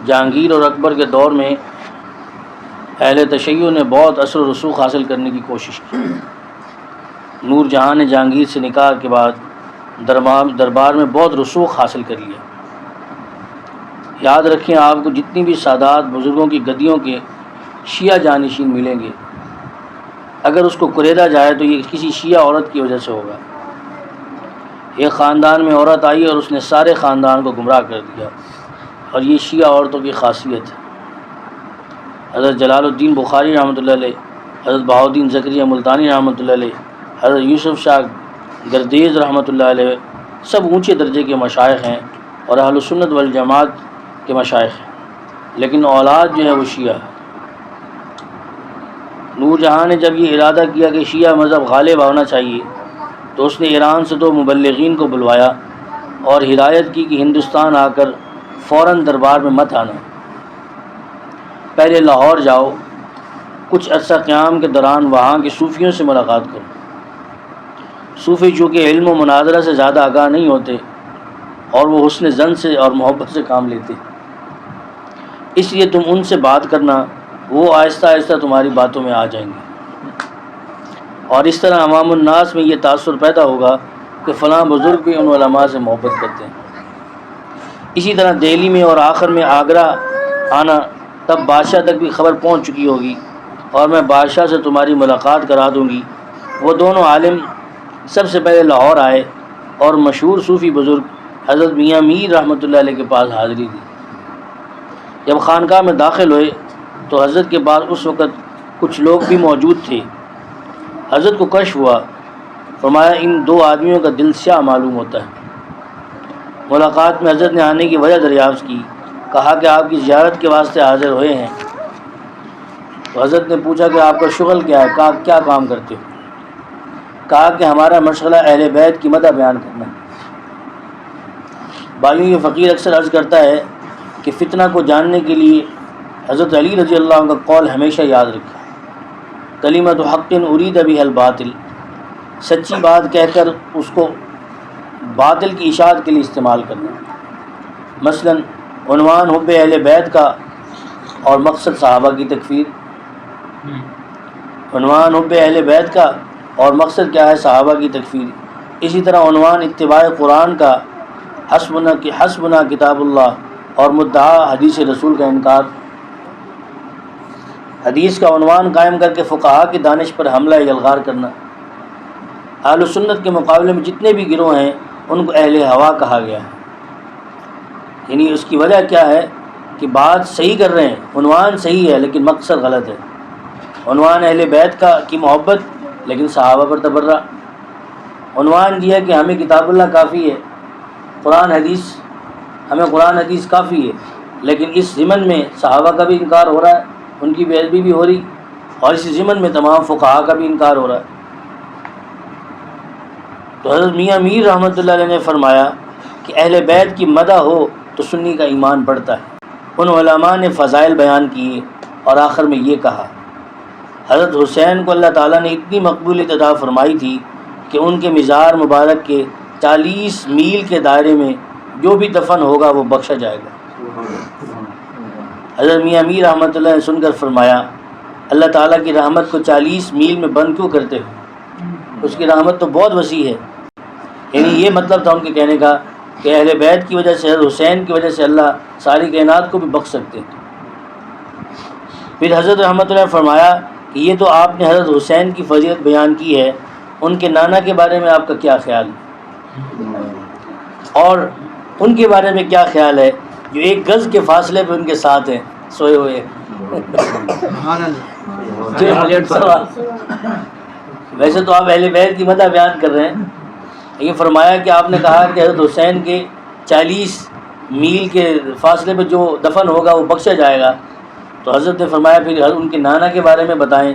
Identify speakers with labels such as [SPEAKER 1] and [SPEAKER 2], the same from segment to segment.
[SPEAKER 1] جہانگیر اور اکبر کے دور میں اہل تشیع نے بہت اثر و رسوخ حاصل کرنے کی کوشش کی۔ نور جہاں نے جہانگیر سے نکاح کے بعد دربار میں بہت رسوخ حاصل کر لیا۔ یاد رکھیں، آپ کو جتنی بھی سادات بزرگوں کی گدیوں کے شیعہ جانشین ملیں گے، اگر اس کو کریدا جائے تو یہ کسی شیعہ عورت کی وجہ سے ہوگا۔ ایک خاندان میں عورت آئی اور اس نے سارے خاندان کو گمراہ کر دیا، اور یہ شیعہ عورتوں کی خاصیت ہے۔ حضرت جلال الدین بخاری رحمۃ اللہ علیہ، حضرت بہاؤالدین زکریا ملتانی رحمۃ اللہ علیہ، حضرت یوسف شاہ گردیز رحمۃ اللہ علیہ سب اونچے درجے کے مشائخ ہیں اور اہل سنت والجماعت کے مشائخ ہیں، لیکن اولاد جو ہے وہ شیعہ ہے۔ نور جہاں نے جب یہ ارادہ کیا کہ شیعہ مذہب غالب ہونا چاہیے تو اس نے ایران سے 2 مبلغین کو بلوایا اور ہدایت کی کہ ہندوستان آ کر فوراً دربار میں مت آنا، پہلے لاہور جاؤ، کچھ عرصہ قیام کے دوران وہاں کے صوفیوں سے ملاقات کرو۔ صوفی چونکہ علم و مناظرہ سے زیادہ آگاہ نہیں ہوتے اور وہ حسن ظن سے اور محبت سے کام لیتے، اس لیے تم ان سے بات کرنا، وہ آہستہ آہستہ تمہاری باتوں میں آ جائیں گے، اور اس طرح عوام الناس میں یہ تاثر پیدا ہوگا کہ فلاں بزرگ بھی ان علماء سے محبت کرتے ہیں۔ اسی طرح دہلی میں اور آخر میں آگرہ آنا، تب بادشاہ تک بھی خبر پہنچ چکی ہوگی اور میں بادشاہ سے تمہاری ملاقات کرا دوں گی۔ وہ دونوں عالم سب سے پہلے لاہور آئے اور مشہور صوفی بزرگ حضرت میاں میر رحمۃ اللہ علیہ کے پاس حاضری دی۔ جب خانقاہ میں داخل ہوئے تو حضرت کے پاس اس وقت کچھ لوگ بھی موجود تھے۔ حضرت کو کشف ہوا، فرمایا ان 2 آدمیوں کا دل سیاہ معلوم ہوتا ہے۔ ملاقات میں حضرت نے آنے کی وجہ دریافت کی، کہا کہ آپ کی زیارت کے واسطے حاضر ہوئے ہیں۔ تو حضرت نے پوچھا کہ آپ کا شغل کیا ہے، کہا کیا کام کرتے ہو؟ کہا کہ ہمارا مشغلہ اہل بیت کی مدح بیان کرنا ہے۔ بھائیوں، یہ فقیر اکثر عرض کرتا ہے کہ فتنہ کو جاننے کے لیے حضرت علی رضی اللہ عنہ کا قول ہمیشہ یاد رکھیں، کلمۃ حق ارید بها الباطل، سچی بات کہہ کر اس کو باطل کی اشاعت کے لیے استعمال کرنا۔ مثلا عنوان حب اہل بیت کا اور مقصد صحابہ کی تکفیر، عنوان حب اہل بیت کا اور مقصد کیا ہے؟ صحابہ کی تکفیر۔ اسی طرح عنوان اتباع قرآن کا حسبنا کتاب اللہ اور مدعا حدیث رسول کا انکار۔ حدیث کا عنوان قائم کر کے فقہا کی دانش پر حملہ یلغار کرنا۔ اہل سنت کے مقابلے میں جتنے بھی گروہ ہیں ان کو اہل ہوا کہا گیا ہے، یعنی اس کی وجہ کیا ہے کہ بات صحیح کر رہے ہیں، عنوان صحیح ہے لیکن مقصد غلط ہے۔ عنوان اہل بیت کی محبت لیکن صحابہ پر تبرہ۔ عنوان دیا کہ ہمیں کتاب اللہ کافی ہے، قرآن حدیث، ہمیں قرآن حدیث کافی ہے، لیکن اس ضمن میں صحابہ کا بھی انکار ہو رہا ہے، ان کی بے ادبی بھی ہو رہی، اور اسی ضمن میں تمام فقہا کا بھی انکار ہو رہا ہے۔ تو حضرت میاں میر رحمۃ اللہ علیہ نے فرمایا کہ اہل بیت کی مدح ہو تو سنی کا ایمان بڑھتا ہے۔ ان علماء نے فضائل بیان کیے اور آخر میں یہ کہا، حضرت حسین کو اللہ تعالیٰ نے اتنی مقبولیت عطا فرمائی تھی کہ ان کے مزار مبارک کے 40 میل کے دائرے میں جو بھی دفن ہوگا وہ بخشا جائے گا۔ حضرت میاں میر رحمۃ اللہ نے سن کر فرمایا، اللہ تعالیٰ کی رحمت کو 40 میل میں بند کیوں کرتے ہو؟ اس کی رحمت تو بہت وسیع ہے۔ یعنی یہ مطلب تھا ان کے کہنے کا کہ اہل بیت کی وجہ سے، حضرت حسین کی وجہ سے اللہ ساری کائنات کو بھی بخش سکتے ہیں۔ پھر حضرت رحمۃ اللہ نے فرمایا کہ یہ تو آپ نے حضرت حسین کی فضیلت بیان کی ہے، ان کے نانا کے بارے میں آپ کا کیا خیال ہے؟ اور ان کے بارے میں کیا خیال ہے جو 1 گز کے فاصلے پہ ان کے ساتھ ہیں، سوئے ہوئے ہیں؟ ویسے تو آپ اہل بیت کی مدح بیان کر رہے ہیں، لیکن فرمایا کہ آپ نے کہا کہ حضرت حسین کے 40 میل کے فاصلے پہ جو دفن ہوگا وہ بخشا جائے گا۔ تو حضرت نے فرمایا پھر ان کے نانا کے بارے میں بتائیں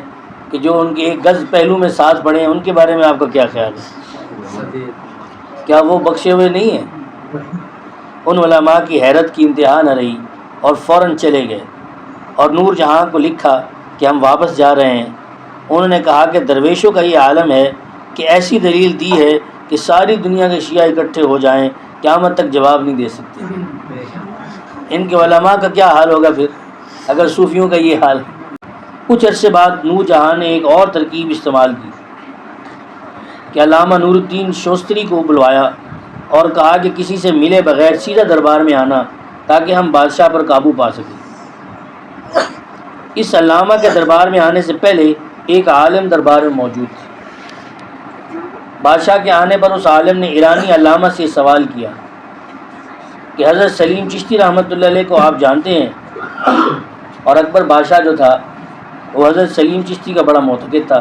[SPEAKER 1] کہ جو ان کے 1 گز پہلو میں ساتھ پڑے ہیں، ان کے بارے میں آپ کا کیا خیال ہے؟ کیا وہ بخشے ہوئے نہیں ہیں؟ ان علماء کی حیرت کی انتہا نہ رہی اور فوراً چلے گئے اور نور جہاں کو لکھا کہ ہم واپس جا رہے ہیں۔ انہوں نے کہا کہ درویشوں کا یہ عالم ہے کہ ایسی دلیل دی ہے کہ ساری دنیا کے شیعہ اکٹھے ہو جائیں قیامت تک جواب نہیں دے سکتے۔ ان کے علماء کا کیا حال ہوگا پھر اگر صوفیوں کا یہ حال ہے۔ کچھ عرصے بعد نور جہاں نے ایک اور ترکیب استعمال کی کہ علامہ نور الدین شوستری کو بلوایا اور کہا کہ کسی سے ملے بغیر سیدھا دربار میں آنا تاکہ ہم بادشاہ پر قابو پا سکیں۔ اس علامہ کے دربار میں آنے سے پہلے ایک عالم دربار میں موجود تھا۔ بادشاہ کے آنے پر اس عالم نے ایرانی علامہ سے سوال کیا کہ حضرت سلیم چشتی رحمۃ اللہ علیہ کو آپ جانتے ہیں؟ اور اکبر بادشاہ جو تھا وہ حضرت سلیم چشتی کا بڑا معتقد تھا۔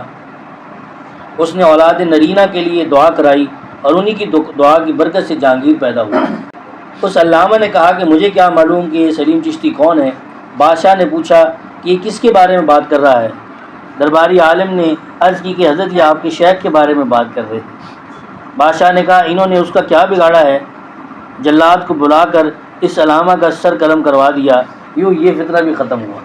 [SPEAKER 1] اس نے اولاد نرینہ کے لیے دعا کرائی اور انہی کی دعا کی برکت سے جہانگیر پیدا ہوا۔ اس علامہ نے کہا کہ مجھے کیا معلوم کہ یہ سلیم چشتی کون ہے۔ بادشاہ نے پوچھا کہ یہ کس کے بارے میں بات کر رہا ہے؟ درباری عالم نے عرض کی کہ حضرت یہ آپ کے شیخ کے بارے میں بات کر رہے تھے۔ بادشاہ نے کہا انہوں نے اس کا کیا بگاڑا ہے؟ جلاد کو بلا کر اس علامہ کا سر قلم کروا دیا، یوں یہ فتنہ بھی ختم ہوا۔